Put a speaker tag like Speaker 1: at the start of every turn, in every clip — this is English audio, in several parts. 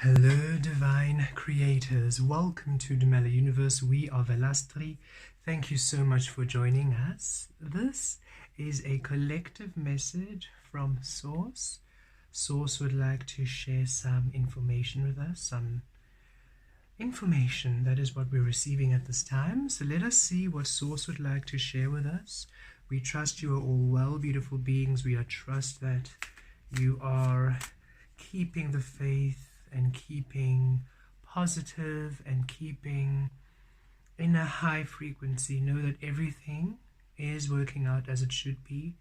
Speaker 1: Hello, divine creators. Welcome to the Mela Universe. We are Velastri. Thank you so much for joining us. This is a collective message from Source. Source would like to share some information with us, some information. That is what we're receiving at this time. So let us see what Source would like to share with us. We trust you are all well, beautiful beings. We trust that you are keeping the faith and keeping positive and keeping in a high frequency. Know that everything is working out as it should be.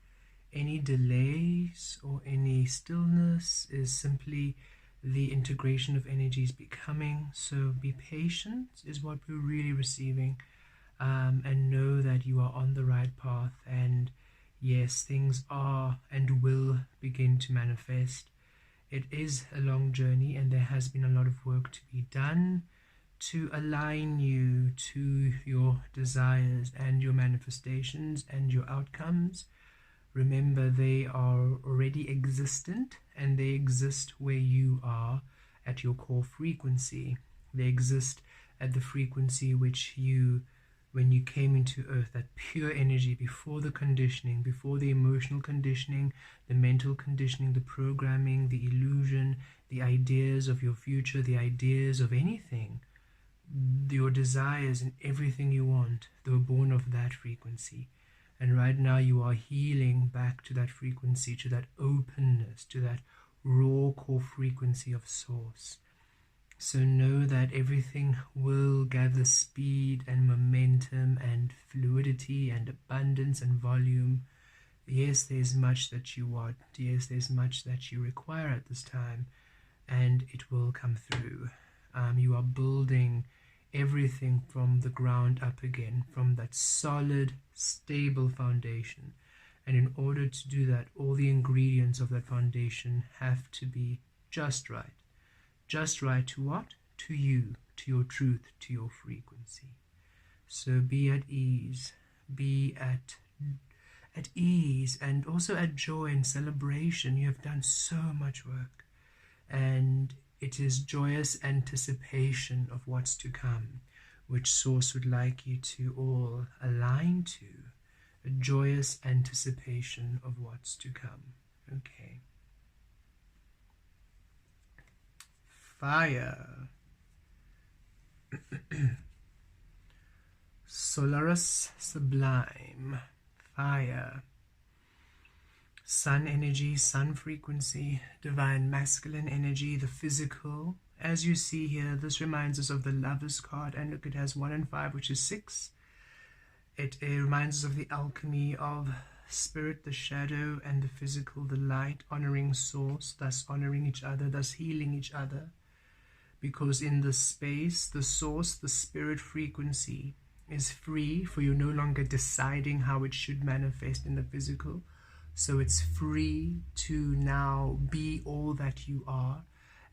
Speaker 1: Any delays or any stillness is simply the integration of energies becoming. So be patient is what we're really receiving, and know that you are on the right path, and yes, things are and will begin to manifest. It is a long journey, and there has been a lot of work to be done to align you to your desires and your manifestations and your outcomes. Remember, they are already existent, and they exist where you are at your core frequency. They exist at the frequency which you, when you came into earth, that pure energy before the conditioning, before the emotional conditioning, the mental conditioning, the programming, the illusion, the ideas of your future, the ideas of anything, your desires and everything you want, they were born of that frequency. And right now you are healing back to that frequency, to that openness, to that raw core frequency of Source. So know that everything will gather speed and momentum and fluidity and abundance and volume. Yes, there's much that you want. Yes, there's much that you require at this time, and it will come through. You are building everything from the ground up again, from that solid, stable foundation. And in order to do that, all the ingredients of that foundation have to be just right. Just right to what? To you, to your truth, to your frequency. So be at ease. Be at ease, and also at joy and celebration. You have done so much work, and it is joyous anticipation of what's to come, which Source would like you to all align to. A joyous anticipation of what's to come. Okay. Fire. Solaris Sublime. Fire. Sun energy, sun frequency, divine masculine energy, the physical. As you see here, this reminds us of the Lover's card, and look, it has 1 and 5, which is 6. It reminds us of the alchemy of spirit, the shadow, and the physical, the light, honoring Source, thus honoring each other, thus healing each other. Because in the space, the Source, the spirit frequency is free, for you're no longer deciding how it should manifest in the physical. So it's free to now be all that you are.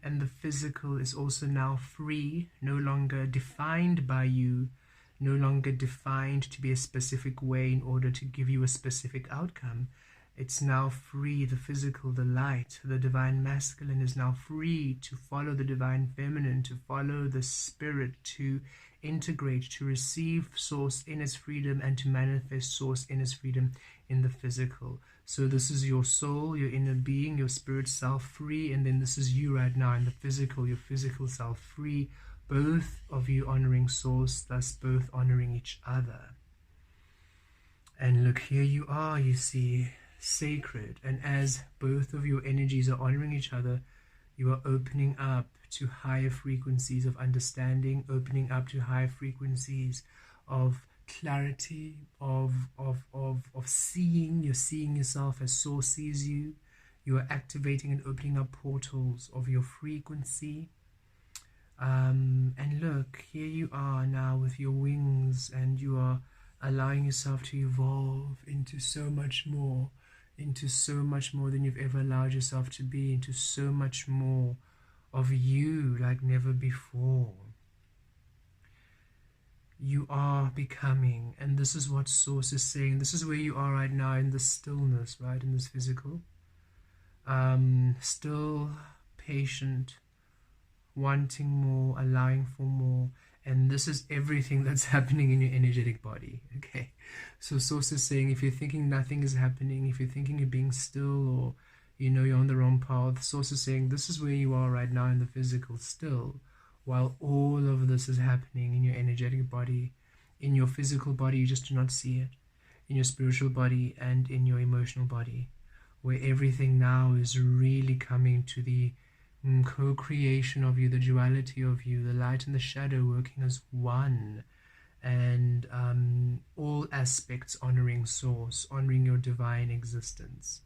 Speaker 1: And the physical is also now free, no longer defined by you, no longer defined to be a specific way in order to give you a specific outcome. It's now free, the physical, the light, the divine masculine is now free to follow the divine feminine, to follow the spirit, to integrate, to receive Source in its freedom, and to manifest Source in its freedom in the physical. So this is your soul, your inner being, your spirit self free, and then this is you right now in the physical, your physical self free, both of you honoring Source, thus both honoring each other. And look, here you are, you see, sacred, and as both of your energies are honoring each other, you are opening up to higher frequencies of understanding, opening up to higher frequencies of clarity, of seeing. You're seeing yourself as Source sees you. You are activating and opening up portals of your frequency. And look, here you are now with your wings, and you are allowing yourself to evolve into so much more, than you've ever allowed yourself to be, into so much more of you like never before. You are becoming, and this is what Source is saying. This is where you are right now in the stillness, right, in this physical. Still, patient, wanting more, allowing for more. And this is everything that's happening in your energetic body. Okay, so Source is saying, if you're thinking nothing is happening, if you're thinking you're being still, or you're on the wrong path, Source is saying this is where you are right now in the physical, still, while all of this is happening in your energetic body. In your physical body, you just do not see it. In your spiritual body and in your emotional body, where everything now is really coming to the co-creation of you, the duality of you, the light and the shadow working as one, and all aspects honoring Source, honoring your divine existence.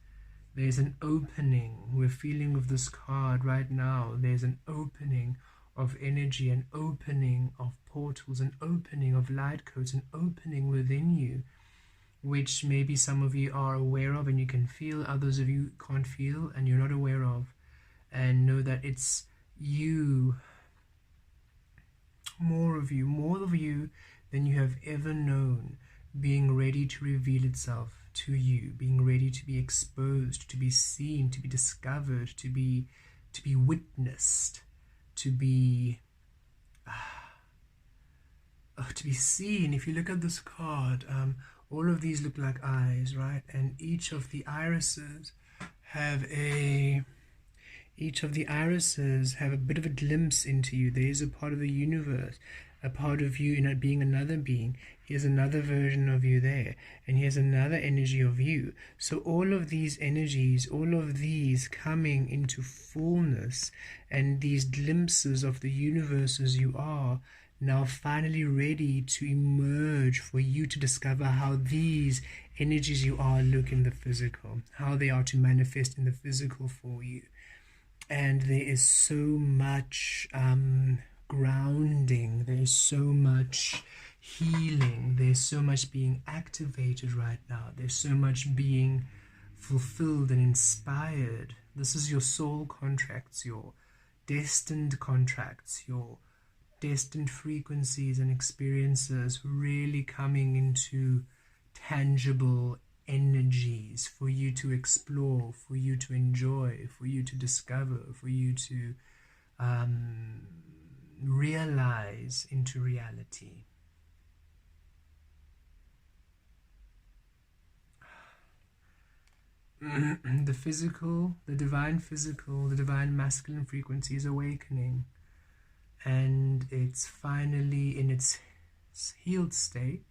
Speaker 1: There's an opening. We're feeling with this card right now. There's an opening of energy, an opening of portals, an opening of light codes, an opening within you, which maybe some of you are aware of and you can feel, others of you can't feel and you're not aware of. And know that it's you, more of you than you have ever known, being ready to reveal itself to you, being ready to be exposed, to be seen, to be discovered, to be witnessed, to be seen. If you look at this card, all of these look like eyes, right? And each of the irises have a bit of a glimpse into you. There is a part of the universe, a part of you in it being another being. Here's another version of you there, and here's another energy of you. So all of these energies, all of these coming into fullness, and these glimpses of the universe as you are, now finally ready to emerge for you to discover how these energies you are look in the physical, how they are to manifest in the physical for you. And there is so much grounding, there is so much healing, there's so much being activated right now, there's so much being fulfilled and inspired. This is your soul contracts, your destined contracts, your destined frequencies and experiences really coming into tangible energies for you to explore, for you to enjoy, for you to discover, for you to realize into reality. The physical, the divine physical, the divine masculine frequency is awakening, and it's finally in its healed state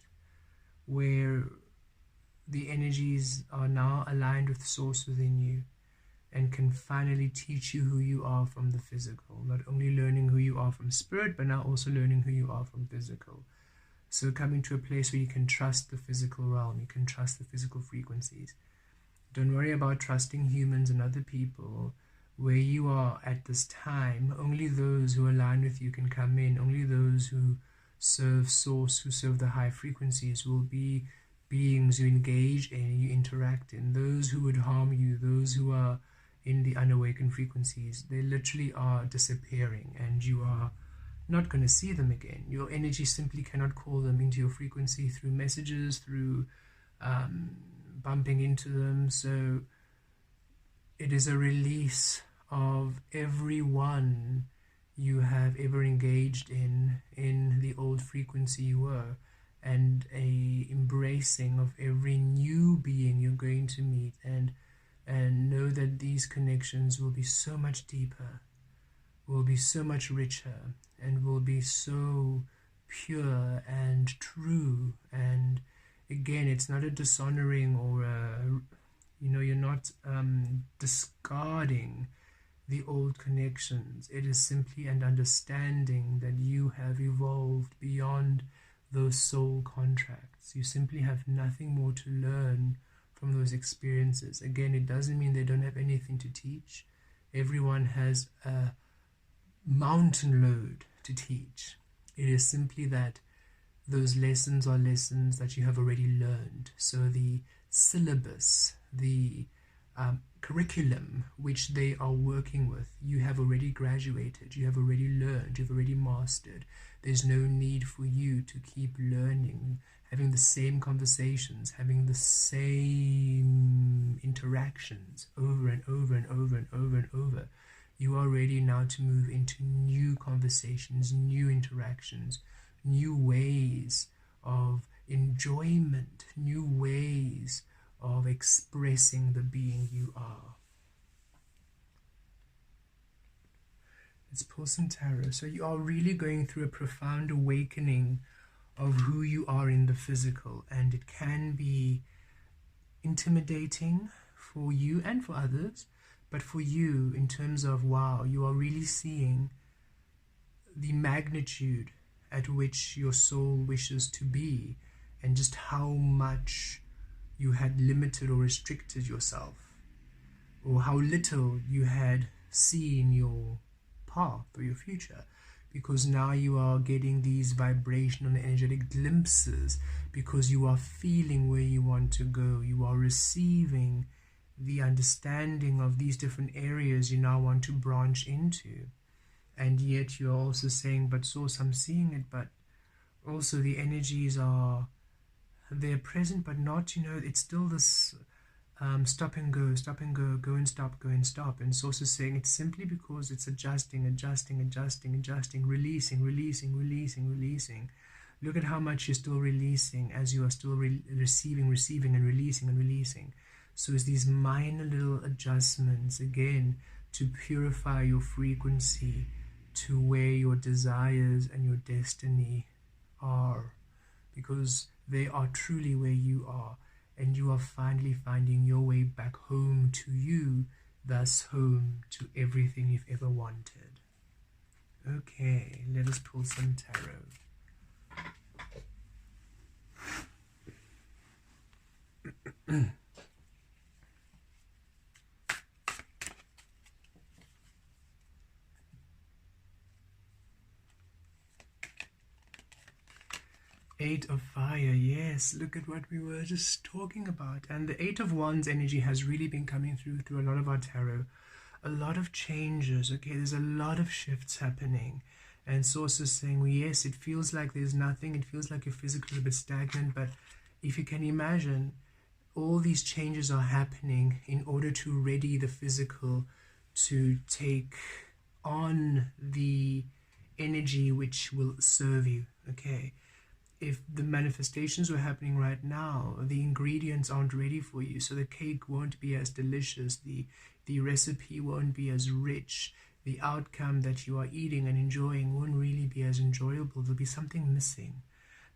Speaker 1: where the energies are now aligned with Source within you and can finally teach you who you are from the physical. Not only learning who you are from spirit, but now also learning who you are from physical. So coming to a place where you can trust the physical realm, you can trust the physical frequencies. Don't worry about trusting humans and other people. Where you are at this time, only those who align with you can come in. Only those who serve Source, who serve the high frequencies, will be beings you engage in, you interact in. Those who would harm you, those who are in the unawakened frequencies, they literally are disappearing, and you are not going to see them again. Your energy simply cannot call them into your frequency through messages, through bumping into them. So it is a release of everyone you have ever engaged in the old frequency you were, and a embracing of every new being you're going to meet, and know that these connections will be so much deeper, will be so much richer, and will be so pure and true. And again, it's not a dishonoring or you're not discarding the old connections. It is simply an understanding that you have evolved beyond those soul contracts. You simply have nothing more to learn from those experiences. Again, it doesn't mean they don't have anything to teach. Everyone has a mountain load to teach. It is simply that those lessons are lessons that you have already learned. So the syllabus, the curriculum which they are working with, you have already graduated, you have already learned, you've already mastered. There's no need for you to keep learning, having the same conversations, having the same interactions over and over and over and over and over. you are ready now to move into new conversations, new interactions, new ways of enjoyment, new ways of expressing the being you are. Let's pull some tarot. So you are really going through a profound awakening of who you are in the physical, and it can be intimidating for you and for others, but for you in terms of, wow, you are really seeing the magnitude at which your soul wishes to be, and just how much you had limited or restricted yourself, or how little you had seen your path or your future, because now you are getting these vibrational and energetic glimpses, because you are feeling where you want to go. You are receiving the understanding of these different areas you now want to branch into. And yet you're also saying, but source, I'm seeing it, but also the energies are, they're present, but not, it's still this stop and go, go and stop, go and stop. And source is saying it's simply because it's adjusting, releasing. Look at how much you're still releasing as you are still receiving and releasing. So it's these minor little adjustments, again, to purify your frequency to where your desires and your destiny are, because they are truly where you are, and you are finally finding your way back home to you, thus home to everything you've ever wanted. Okay, let us pull some tarot. Eight of Fire, yes, look at what we were just talking about. And the Eight of Wands energy has really been coming through a lot of our tarot. A lot of changes, okay, there's a lot of shifts happening. And Source is saying, well, yes, it feels like there's nothing, it feels like you're physically a bit stagnant, but if you can imagine, all these changes are happening in order to ready the physical to take on the energy which will serve you, okay? If the manifestations were happening right now, the ingredients aren't ready for you, so the cake won't be as delicious, the recipe won't be as rich, the outcome that you are eating and enjoying won't really be as enjoyable. There'll be something missing.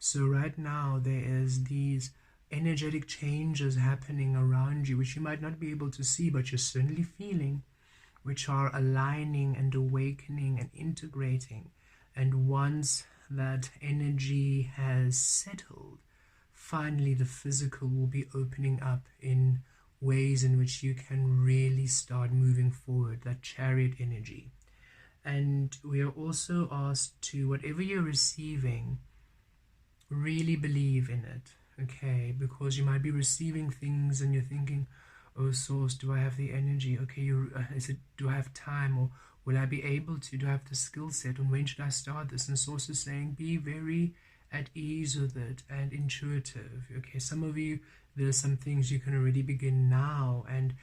Speaker 1: So right now there is these energetic changes happening around you, which you might not be able to see, but you're certainly feeling, which are aligning and awakening and integrating. And once that energy has settled, finally the physical will be opening up in ways in which you can really start moving forward, that Chariot energy. And we are also asked to, whatever you're receiving, really believe in it, okay? Because you might be receiving things and you're thinking, oh, Source, do I have the energy? Okay, do I have time? Or will I be able to? Do I have the skill set? And when should I start this? And Source is saying, be very at ease with it and intuitive. Okay, some of you, there are some things you can already begin now, and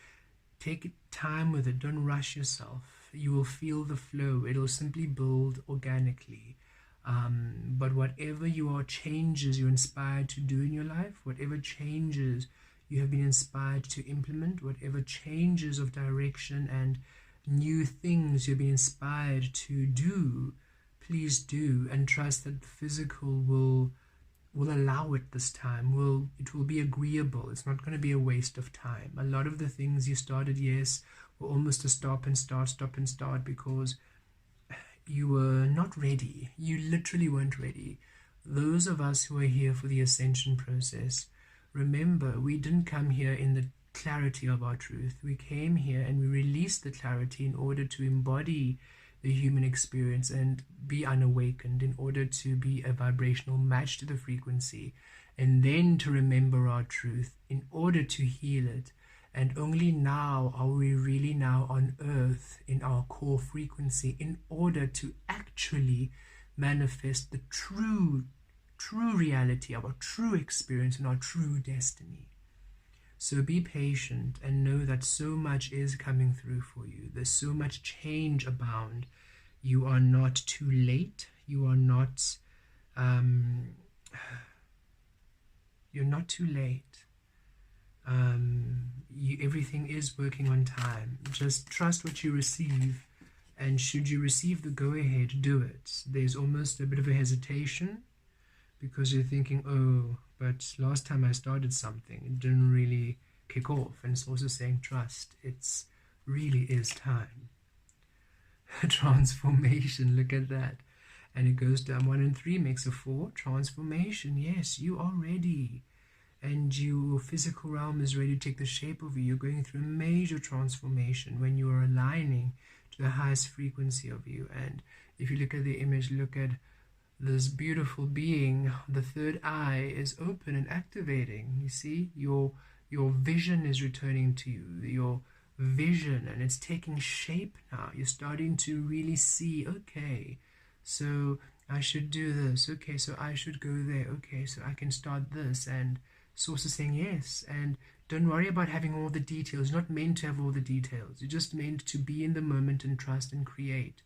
Speaker 1: take time with it. Don't rush yourself. You will feel the flow. It'll simply build organically. But whatever your changes you're inspired to do in your life, whatever changes you have been inspired to implement, whatever changes of direction and new things you've been inspired to do, please do, and trust that the physical will allow it this time. It will be agreeable. It's not going to be a waste of time. A lot of the things you started, yes, were almost a stop and start because you were not ready. You literally weren't ready. Those of us who are here for the ascension process, remember, we didn't come here in the clarity of our truth. We came here and we released the clarity in order to embody the human experience and be unawakened, in order to be a vibrational match to the frequency, and then to remember our truth in order to heal it. And only now are we really now on earth in our core frequency in order to actually manifest the true reality, our true experience and our true destiny. So be patient and know that so much is coming through for you. There's so much change abound. You are not too late. You are not, you're not too late. Everything is working on time. Just trust what you receive, and should you receive the go-ahead, do it. There's almost a bit of a hesitation because you're thinking, oh, but last time I started something, it didn't really kick off. And it's also saying trust. It's really is time. Transformation, look at that. And it goes down 1 and 3 makes a 4. Transformation, yes, you are ready. And your physical realm is ready to take the shape of you. You're going through a major transformation when you are aligning to the highest frequency of you. And if you look at the image, look at this beautiful being. The third eye is open and activating. You see, your vision is returning to you. Your vision, and it's taking shape now. You're starting to really see, okay, so I should do this. Okay, so I should go there. Okay, so I can start this. And Source is saying yes. And don't worry about having all the details. You're not meant to have all the details. You're just meant to be in the moment and trust and create.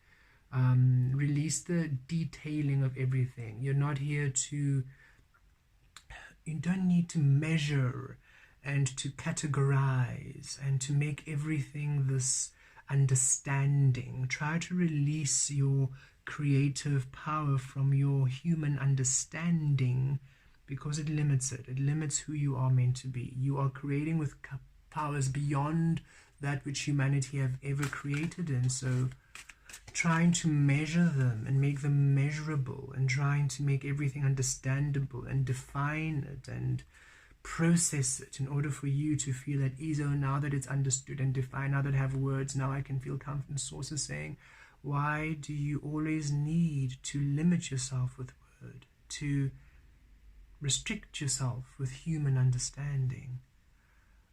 Speaker 1: Release the detailing of everything. You're not here to, you don't need to measure and to categorize and to make everything this understanding. Try to release your creative power from your human understanding, because it limits it. It limits who you are meant to be. You are creating with powers beyond that which humanity have ever created in. So trying to measure them and make them measurable, and trying to make everything understandable and define it and process it in order for you to feel at ease. Oh, now that it's understood and defined, now that I have words, now I can feel confident. Source is saying, why do you always need to limit yourself with word, to restrict yourself with human understanding?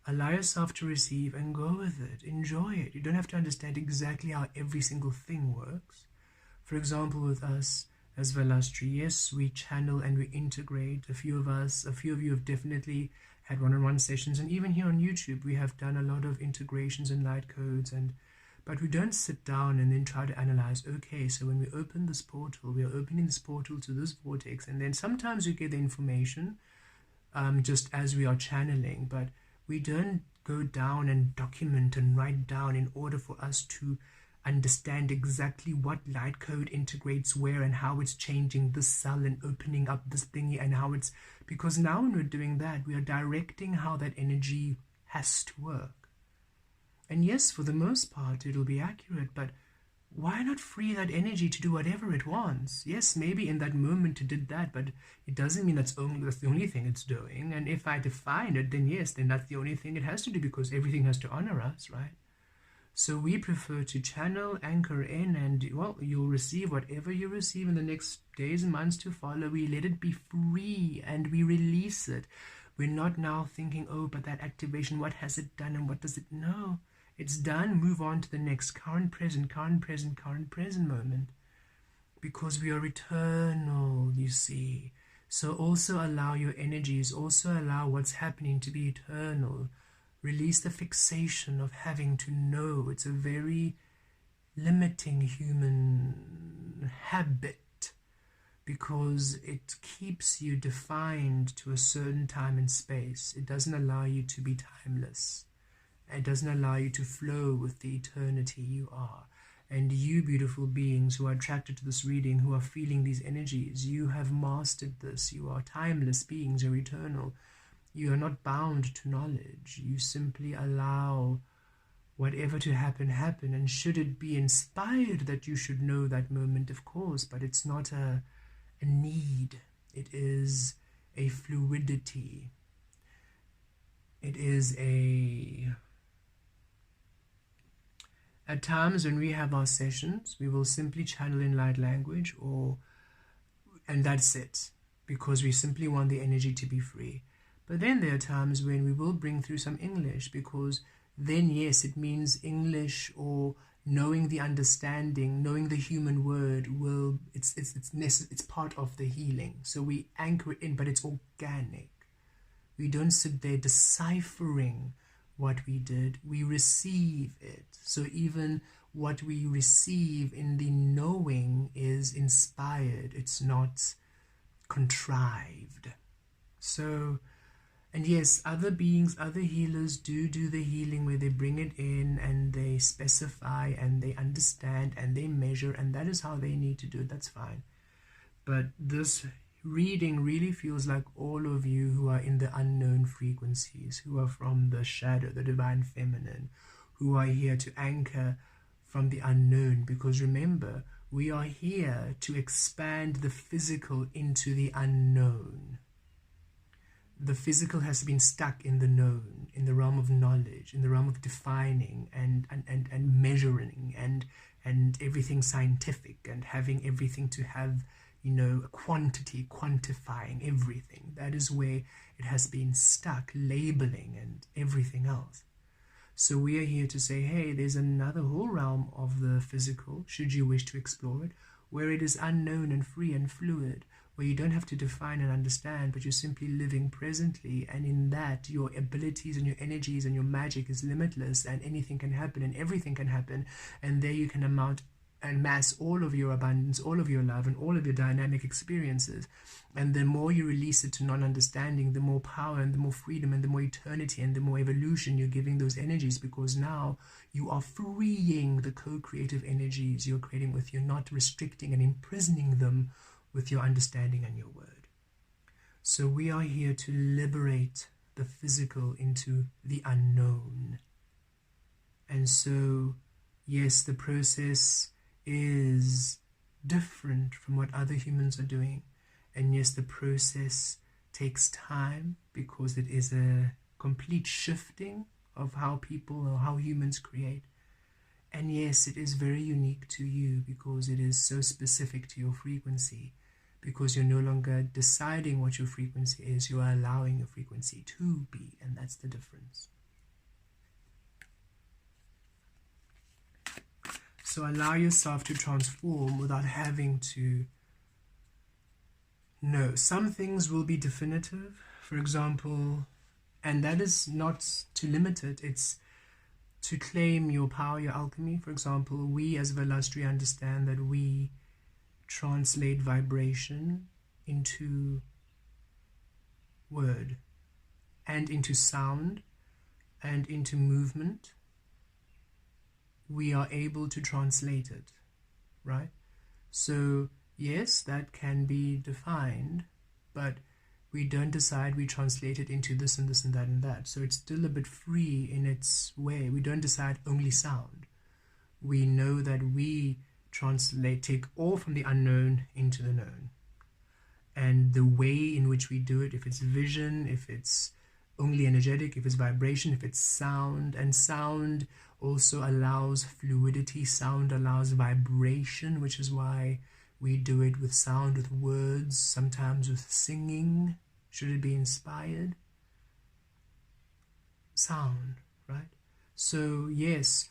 Speaker 1: Allow yourself to receive and go with it. Enjoy it. You don't have to understand exactly how every single thing works. For example, with us as Velastri, yes, we channel and we integrate. A few of you have definitely had one-on-one sessions, and even here on YouTube we have done a lot of integrations and light codes, but we don't sit down and then try to analyze, okay, so when we open this portal, we are opening this portal to this vortex, and then sometimes we get the information just as we are channeling, but we don't go down and document and write down in order for us to understand exactly what light code integrates where and how it's changing this cell and opening up this thingy, and how it's, because now when we're doing that, we are directing how that energy has to work. And yes, for the most part it'll be accurate, but why not free that energy to do whatever it wants? Yes, maybe in that moment it did that, but it doesn't mean that's the only thing it's doing. And if I define it, then yes, then that's the only thing it has to do, because everything has to honor us, right? So we prefer to channel, anchor in, and, well, you'll receive whatever you receive in the next days and months to follow. We let it be free and we release it. We're not now thinking, oh, but that activation, what has it done and what does it know? It's done. Move on to the next current, present moment, because we are eternal, you see. So also allow your energies, also allow what's happening to be eternal. Release the fixation of having to know. It's a very limiting human habit, because it keeps you defined to a certain time and space. It doesn't allow you to be timeless. It doesn't allow you to flow with the eternity you are. And you, beautiful beings who are attracted to this reading, who are feeling these energies, you have mastered this. You are timeless beings. You're eternal. You are not bound to knowledge. You simply allow whatever to happen, happen. And should it be inspired that you should know that moment, of course, but it's not a need. It is a fluidity. It is at times when we have our sessions, we will simply channel in light language, and that's it, because we simply want the energy to be free. But then there are times when we will bring through some English, because then, yes, it means English, or knowing the understanding, knowing the human word it's part of the healing. So we anchor it in, but it's organic. We don't sit there deciphering what we did. We receive it. So even what we receive in the knowing is inspired. It's not contrived. So, and yes, other beings, other healers do the healing where they bring it in and they specify and they understand and they measure, and that is how they need to do it. That's fine. But this reading really feels like all of you who are in the unknown frequencies, who are from the shadow, the divine feminine, who are here to anchor from the unknown. Because remember, we are here to expand the physical into the unknown. The physical has been stuck in the known, in the realm of knowledge, in the realm of defining and measuring and everything scientific and having everything to have, you know, a quantity, quantifying everything. That is where it has been stuck, labeling and everything else. So we are here to say, hey, there's another whole realm of the physical, should you wish to explore it, where it is unknown and free and fluid, where you don't have to define and understand, but you're simply living presently, and in that your abilities and your energies and your magic is limitless, and anything can happen and everything can happen, and there you can amass all of your abundance, all of your love, and all of your dynamic experiences. And the more you release it to non-understanding, the more power and the more freedom and the more eternity and the more evolution you're giving those energies, because now you are freeing the co-creative energies you're creating with. You're not restricting and imprisoning them with your understanding and your word. So we are here to liberate the physical into the unknown. And so, yes, the process is different from what other humans are doing. And yes, the process takes time because it is a complete shifting of how people or how humans create. And yes, it is very unique to you because it is so specific to your frequency, because you're no longer deciding what your frequency is, you are allowing your frequency to be, and that's the difference. So allow yourself to transform without having to know. Some things will be definitive, for example, and that is not to limit it, it's to claim your power, your alchemy. For example, we as Velastri understand that we translate vibration into word and into sound and into movement. We are able to translate it, right? So yes, that can be defined, but we don't decide, we translate it into this and this and that and that. So it's still a bit free in its way. We don't decide only sound. We know that we translate, take all from the unknown into the known. And the way in which we do it, if it's vision, if it's only energetic, if it's vibration, if it's sound, and sound also allows fluidity, sound allows vibration, which is why we do it with sound, with words, sometimes with singing, should it be inspired. Sound, right? So yes,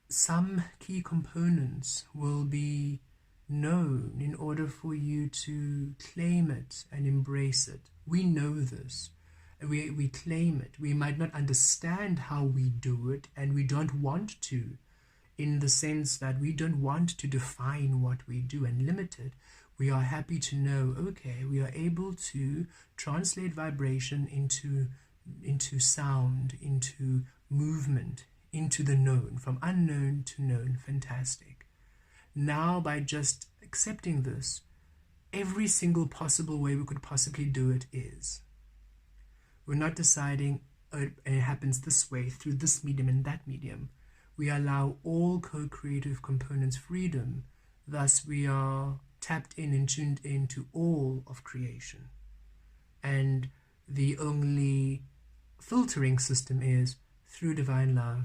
Speaker 1: some key components will be known in order for you to claim it and embrace it. We know this. We claim it. We might not understand how we do it, and we don't want to, in the sense that we don't want to define what we do and limit it. We are happy to know, okay, we are able to translate vibration into sound, into movement, into the known, from unknown to known. Fantastic. Now, by just accepting this, every single possible way we could possibly do it is. We're not deciding, it happens this way, through this medium and that medium. We allow all co-creative components freedom. Thus, we are tapped in and tuned into all of creation. And the only filtering system is through divine love,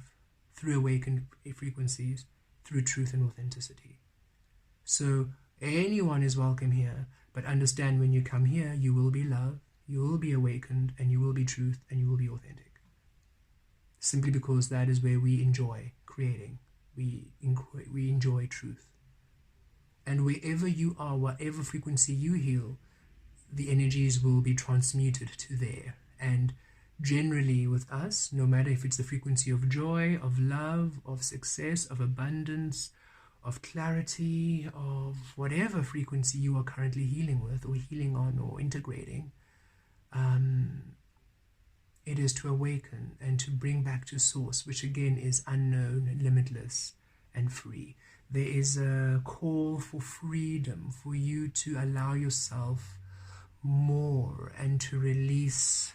Speaker 1: through awakened frequencies, through truth and authenticity. So anyone is welcome here, but understand when you come here, you will be love, you will be awakened, and you will be truth, and you will be authentic. Simply because that is where we enjoy creating. We enjoy truth. And wherever you are, whatever frequency you heal, the energies will be transmuted to there. And generally with us, no matter if it's the frequency of joy, of love, of success, of abundance, of clarity, of whatever frequency you are currently healing with or healing on or integrating, it is to awaken and to bring back to source, which again is unknown, limitless, and free. There is a call for freedom, for you to allow yourself more and to release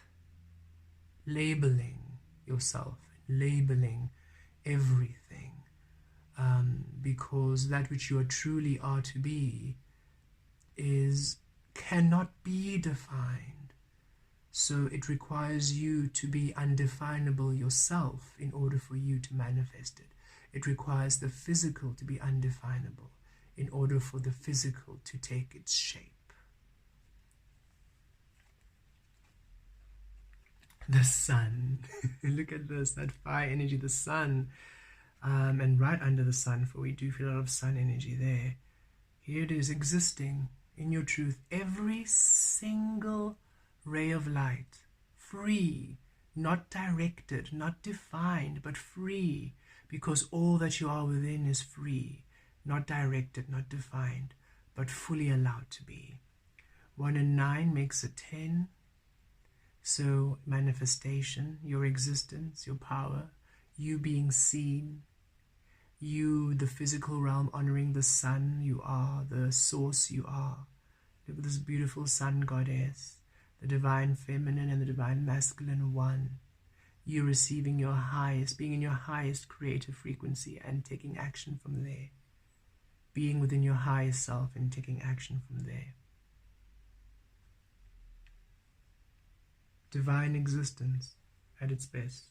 Speaker 1: labeling yourself, labeling everything, because that which you are truly are to be cannot be defined. So it requires you to be undefinable yourself in order for you to manifest it. It requires the physical to be undefinable in order for the physical to take its shape. The sun. Look at this, that fire energy, the sun. And right under the sun, for we do feel a lot of sun energy there. Here it is, existing in your truth. Every single ray of light, free, not directed, not defined, but free, because all that you are within is free, not directed, not defined, but fully allowed to be. 1 and 9 makes a 10. So manifestation, your existence, your power, you being seen, you, the physical realm, honoring the sun, you are the source, you are. Look at this beautiful sun goddess, the divine feminine and the divine masculine one. You receiving your highest, being in your highest creative frequency and taking action from there. Being within your highest self and taking action from there. Divine existence at its best.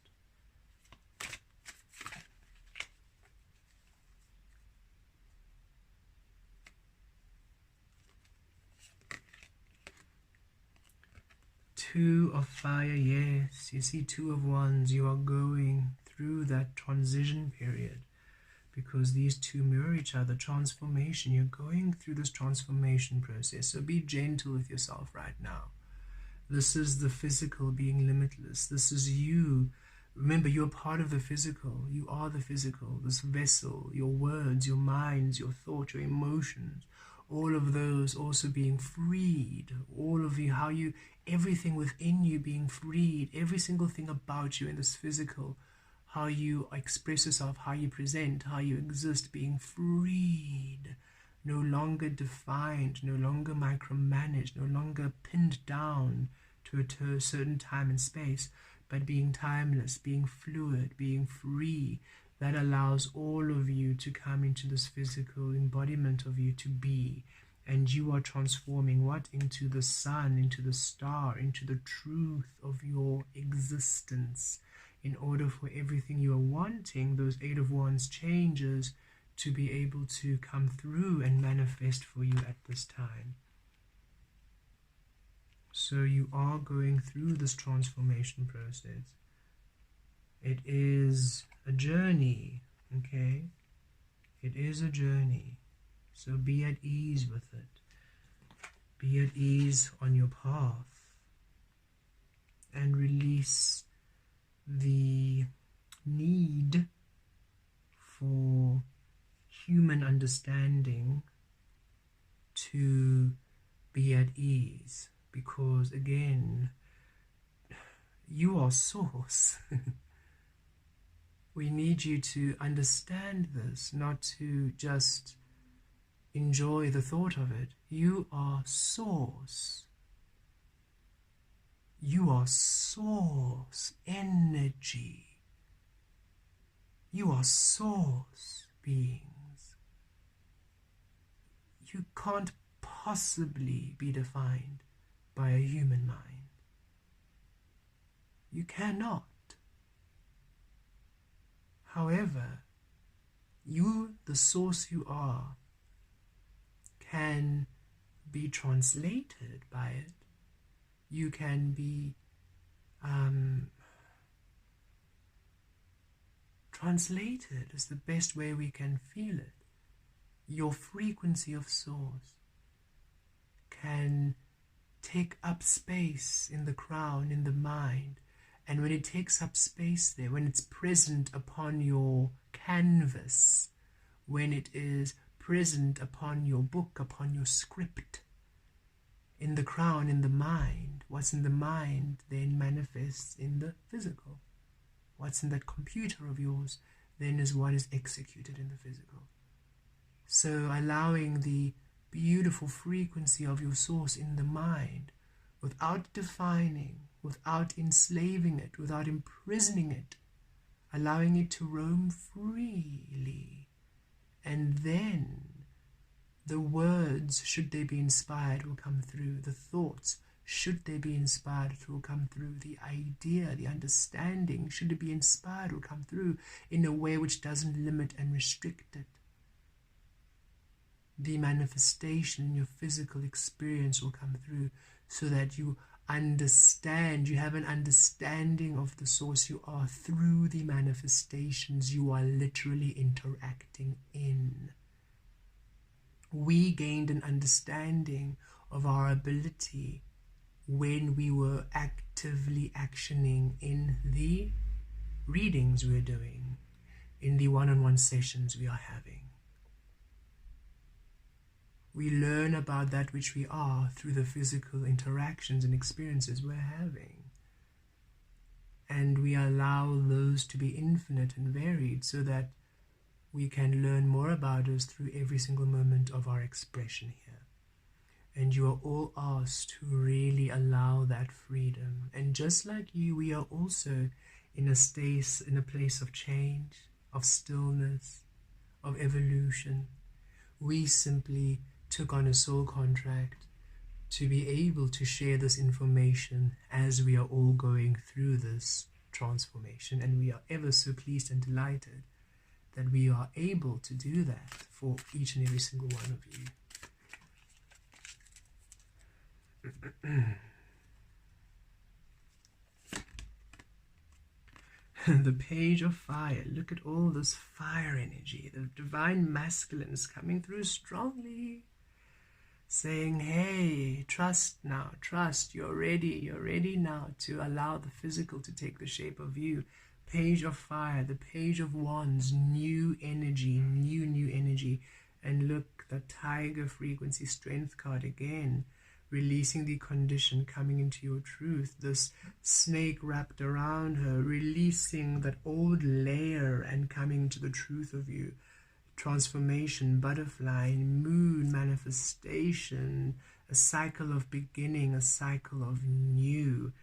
Speaker 1: Two of fire, yes. You see, 2 of wands. You are going through that transition period because these two mirror each other. Transformation. You're going through this transformation process. So be gentle with yourself right now. This is the physical being limitless. This is you. Remember, you're part of the physical. You are the physical, this vessel, your words, your minds, your thoughts, your emotions, all of those also being freed. All of you, how you, everything within you being freed, every single thing about you in this physical, how you express yourself, how you present, how you exist, being freed. No longer defined, no longer micromanaged, no longer pinned down to a certain time and space, but being timeless, being fluid, being free. That allows all of you to come into this physical embodiment of you to be. And you are transforming what? Into the sun, into the star, into the truth of your existence. In order for everything you are wanting, those 8 of wands changes, to be able to come through and manifest for you at this time. So you are going through this transformation process. It is a journey, okay? It is a journey. So be at ease with it. Be at ease on your path. And release the need for human understanding to be at ease, because again, you are source. We need you to understand this, not to just enjoy the thought of it. You are source. You are source energy. You are source beings. You can't possibly be defined by a human mind. You cannot. However, you, the source you are, can be translated by it. You can be translated is the best way we can feel it. Your frequency of source can take up space in the crown, in the mind. And when it takes up space there, when it's present upon your canvas, when it is present upon your book, upon your script, in the crown, in the mind, what's in the mind then manifests in the physical. What's in that computer of yours then is what is executed in the physical. So allowing the beautiful frequency of your source in the mind, without defining, without enslaving it, without imprisoning it, allowing it to roam freely. And then the words, should they be inspired, will come through. The thoughts, should they be inspired, will come through. The idea, the understanding, should it be inspired, will come through in a way which doesn't limit and restrict it. The manifestation in your physical experience will come through so that you understand, you have an understanding of the source you are through the manifestations you are literally interacting in. We gained an understanding of our ability when we were actively actioning in the readings we're doing, in the one-on-one sessions we are having. We learn about that which we are through the physical interactions and experiences we're having. And we allow those to be infinite and varied so that we can learn more about us through every single moment of our expression here. And you are all asked to really allow that freedom. And just like you, we are also in a place of change, of stillness, of evolution. We simply took on a soul contract to be able to share this information as we are all going through this transformation, and we are ever so pleased and delighted that we are able to do that for each and every single one of you. The Page of Fire. Look at all this fire energy. The divine masculine is coming through strongly, saying, hey, trust now, trust, you're ready now to allow the physical to take the shape of you. Page of Fire, the Page of Wands, new energy, new energy. And look, the Tiger frequency strength card again, releasing the condition, coming into your truth. This snake wrapped around her, releasing that old layer and coming into the truth of you. Transformation, butterfly, moon, manifestation, a cycle of beginning, a cycle of new.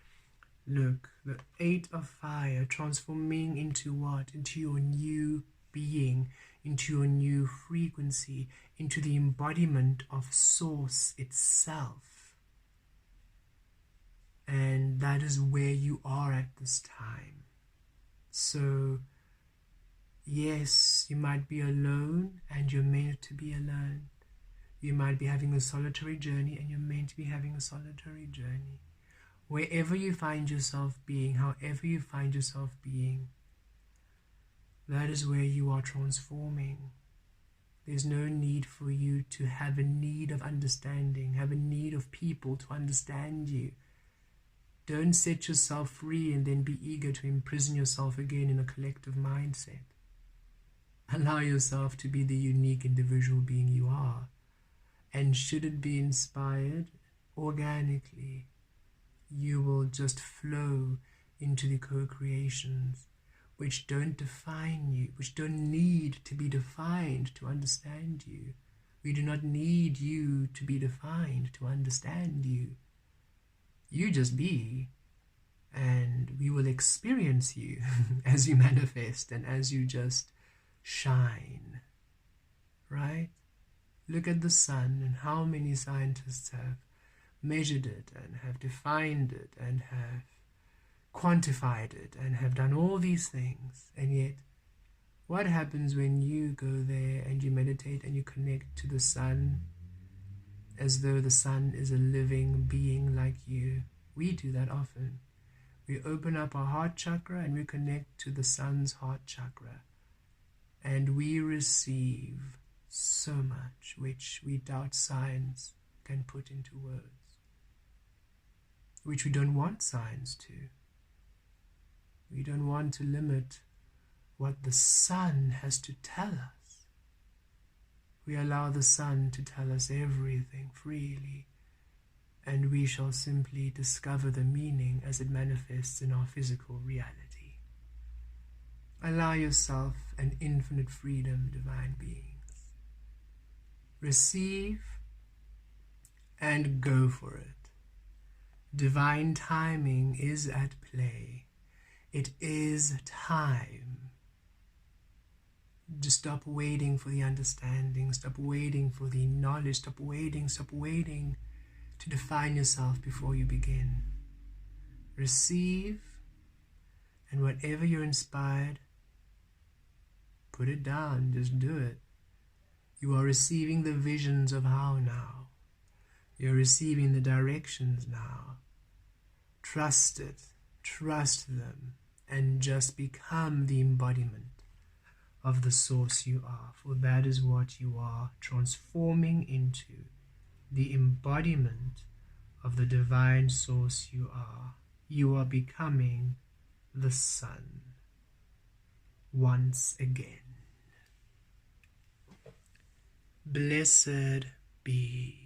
Speaker 1: Look, the 8 of Fire, transforming into what? Into your new being, into your new frequency, into the embodiment of Source itself. And that is where you are at this time. So, yes, you might be alone and you're meant to be alone. You might be having a solitary journey and you're meant to be having a solitary journey. Wherever you find yourself being, however you find yourself being, that is where you are transforming. There's no need for you to have a need of understanding, have a need of people to understand you. Don't set yourself free and then be eager to imprison yourself again in a collective mindset. Allow yourself to be the unique individual being you are. And should it be inspired organically, you will just flow into the co-creations which don't define you, which don't need to be defined to understand you. We do not need you to be defined to understand you. You just be, and we will experience you as you manifest and as you just shine, right? Look at the sun and how many scientists have measured it and have defined it and have quantified it and have done all these things. And yet, what happens when you go there and you meditate and you connect to the sun as though the sun is a living being like you? We do that often. We open up our heart chakra and we connect to the sun's heart chakra. And we receive so much which we doubt science can put into words. which we don't want science to. We don't want to limit what the sun has to tell us. We allow the sun to tell us everything freely, and we shall simply discover the meaning as it manifests in our physical reality. Allow yourself an infinite freedom, divine beings. Receive and go for it. Divine timing is at play. It is time. Just stop waiting for the understanding. Stop waiting for the knowledge. Stop waiting to define yourself before you begin. Receive, and whatever you're inspired, put it down. Just do it. You are receiving the visions of how now. You're receiving the directions now. Trust it. Trust them. And just become the embodiment of the source you are. For that is what you are, transforming into the embodiment of the divine source you are. You are becoming the sun once again. Blessed be.